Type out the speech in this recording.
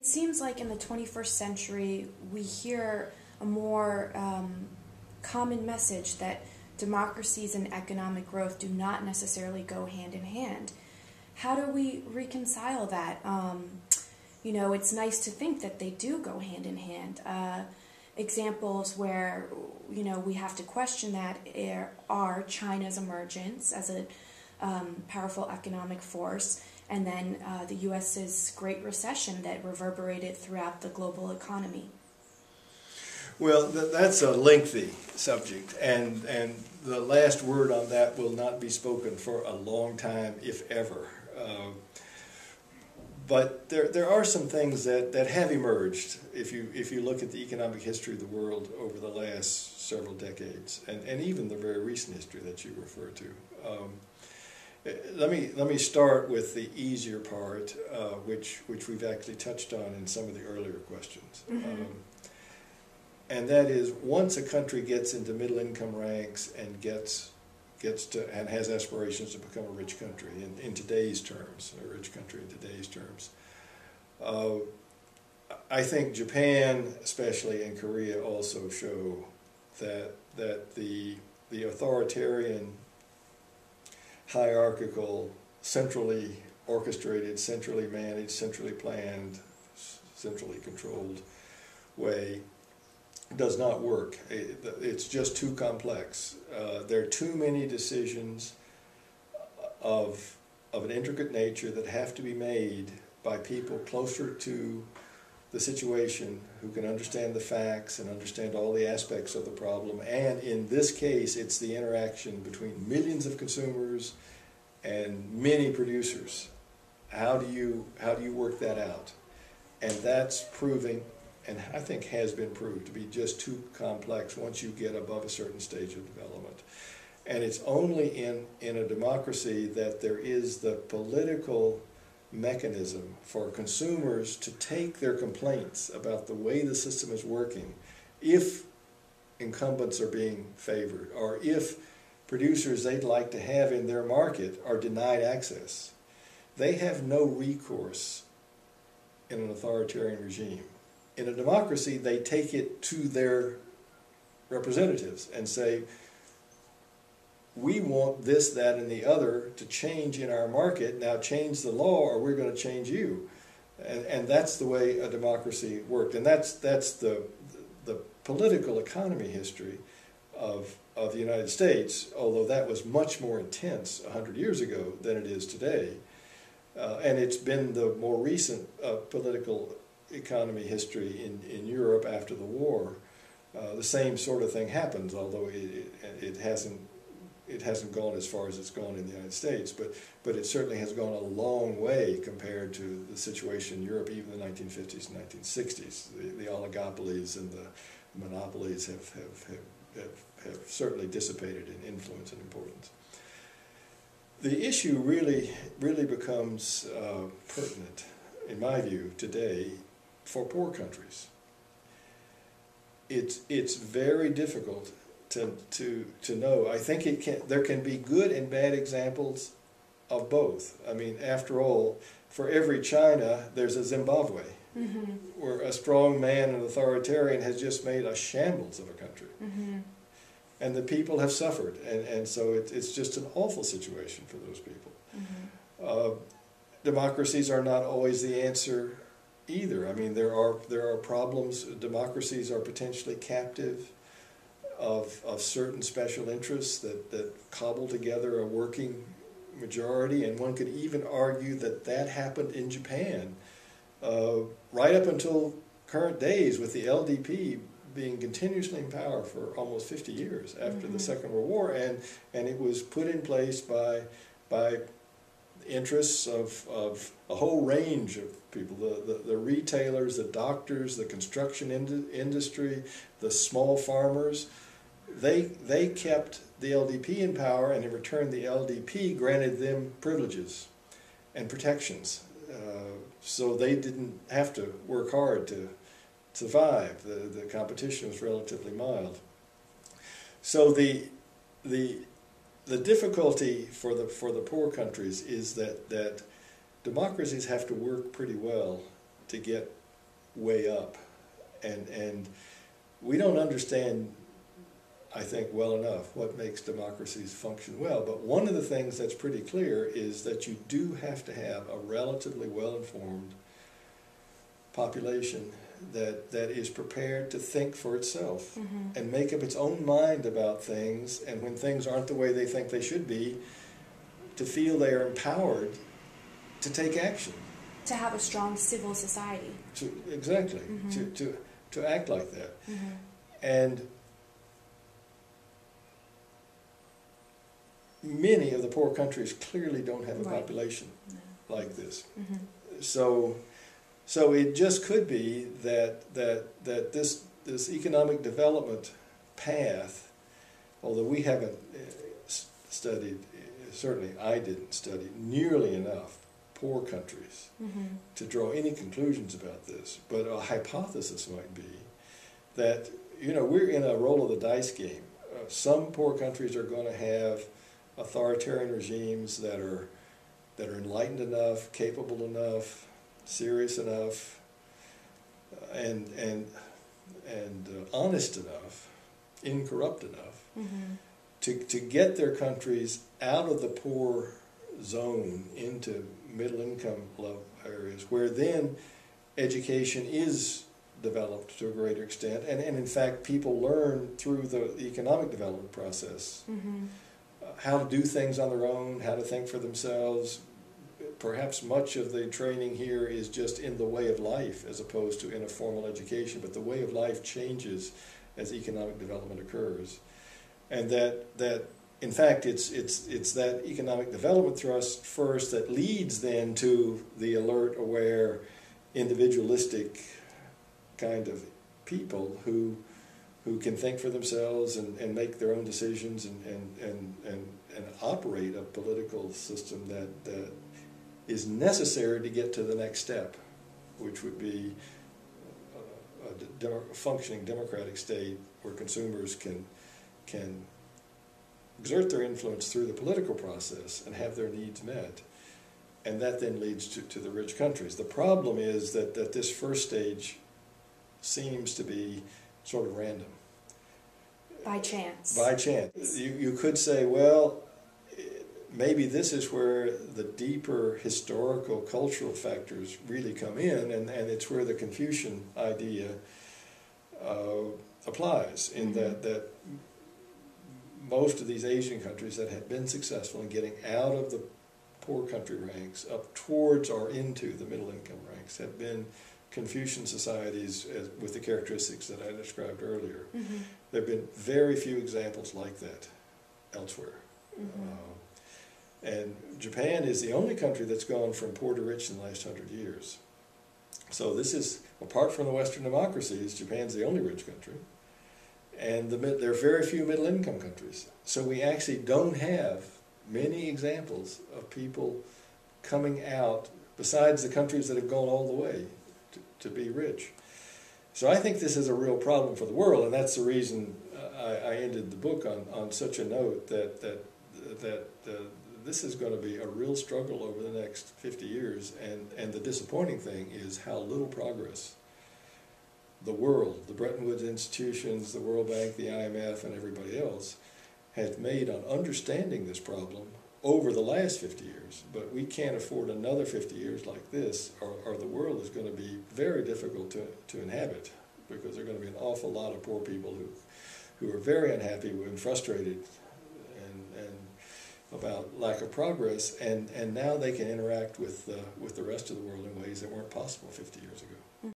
It seems like in the 21st century we hear a more common message that democracies and economic growth do not necessarily go hand in hand. How do we reconcile that? It's nice to think that they do go hand in hand. Examples where, we have to question that are China's emergence as a powerful economic force, and then the U.S.'s Great Recession that reverberated throughout the global economy. Well, that's a lengthy subject, and the last word on that will not be spoken for a long time, if ever. But there are some things that have emerged if you look at the economic history of the world over the last several decades, and even the very recent history that you refer to. Let me start with the easier part, which we've actually touched on in some of the earlier questions. Mm-hmm. And that is, once a country gets into middle income ranks and gets to and has aspirations to become a rich country in today's terms, a rich country in today's terms, I think Japan, especially, and Korea also show that the authoritarian, hierarchical, centrally orchestrated, centrally managed, centrally planned, centrally controlled way does not work. It's just too complex. There are too many decisions of an intricate nature that have to be made by people closer to the situation, who can understand the facts and understand all the aspects of the problem. And in this case, it's the interaction between millions of consumers and many producers. How do you work that out? And that's proving, and I think has been proved, to be just too complex once you get above a certain stage of development. And it's only in a democracy that there is the political mechanism for consumers to take their complaints about the way the system is working, if incumbents are being favored, or if producers they'd like to have in their market are denied access. They have no recourse in an authoritarian regime. In a democracy, they take it to their representatives and say, we want this, that, and the other to change in our market. Now change the law or we're going to change you. And that's the way a democracy worked. And that's the political economy history of the United States, although that was much more intense 100 years ago than it is today. And it's been the more recent political economy history in Europe after the war. The same sort of thing happens, although it hasn't gone as far as it's gone in the United States, but it certainly has gone a long way compared to the situation in Europe, even in the 1950s and 1960s. The oligopolies and the monopolies have certainly dissipated in influence and importance. The issue really becomes pertinent, in my view, today for poor countries. It's very difficult to know. I think there can be good and bad examples of both. I mean, after all, for every China, there's a Zimbabwe, mm-hmm. where a strong man, an authoritarian, has just made a shambles of a country. Mm-hmm. And the people have suffered, and so it's just an awful situation for those people. Mm-hmm. Democracies are not always the answer either. I mean, there are problems. Democracies are potentially captive of certain special interests that cobble together a working majority, and one could even argue that happened in Japan right up until current days, with the LDP being continuously in power for almost 50 years after mm-hmm. the Second World War, and it was put in place by interests of a whole range of people, the retailers, the doctors, the construction industry, the small farmers. They kept the LDP in power, and in return the LDP granted them privileges and protections, so they didn't have to work hard to survive. The competition was relatively mild. So the difficulty for the poor countries is that democracies have to work pretty well to get way up. And we don't understand, I think, well enough what makes democracies function well. But one of the things that's pretty clear is that you do have to have a relatively well-informed population that is prepared to think for itself and make up its own mind about things, and when things aren't the way they think they should be, to feel they are empowered to take action. To have a strong civil society. Exactly. To act like that. And many of the poor countries clearly don't have a population like this. So it just could be that this economic development path, although we haven't studied, certainly I didn't study nearly enough poor countries to draw any conclusions about this, but a hypothesis might be that, you know, we're in a roll of the dice game. Some poor countries are going to have authoritarian regimes that are enlightened enough, capable enough, serious enough, and honest enough, incorrupt enough, to get their countries out of the poor zone into middle income areas, where then education is developed to a greater extent, and in fact people learn through the economic development process how to do things on their own, how to think for themselves. Perhaps much of the training here is just in the way of life as opposed to in a formal education, but the way of life changes as economic development occurs. And that in fact it's that economic development thrust first that leads then to the alert, aware, individualistic kind of people who can think for themselves and make their own decisions and operate a political system that is necessary to get to the next step, which would be a functioning democratic state where consumers can exert their influence through the political process and have their needs met. And that then leads to the rich countries. The problem is that this first stage seems to be sort of random. By chance. By chance. You could say, well, maybe this is where the deeper historical, cultural factors really come in, and it's where the Confucian idea applies, in that most of these Asian countries that have been successful in getting out of the poor country ranks up towards or into the middle income ranks have been Confucian societies with the characteristics that I described earlier. There have been very few examples like that elsewhere. And Japan is the only country that's gone from poor to rich in the last 100 years. So this is, apart from the Western democracies, Japan's the only rich country. And there are very few middle-income countries. So we actually don't have many examples of people coming out, besides the countries that have gone all the way to be rich. So I think this is a real problem for the world, and that's the reason I ended the book on such a note that this is going to be a real struggle over the next 50 years, and the disappointing thing is how little progress the world, the Bretton Woods institutions, the World Bank, the IMF, and everybody else has made on understanding this problem over the last 50 years. But we can't afford another 50 years like this, or the world is going to be very difficult to inhabit, because there are going to be an awful lot of poor people who are very unhappy and frustrated and about lack of progress, and now they can interact with the rest of the world in ways that weren't possible 50 years ago.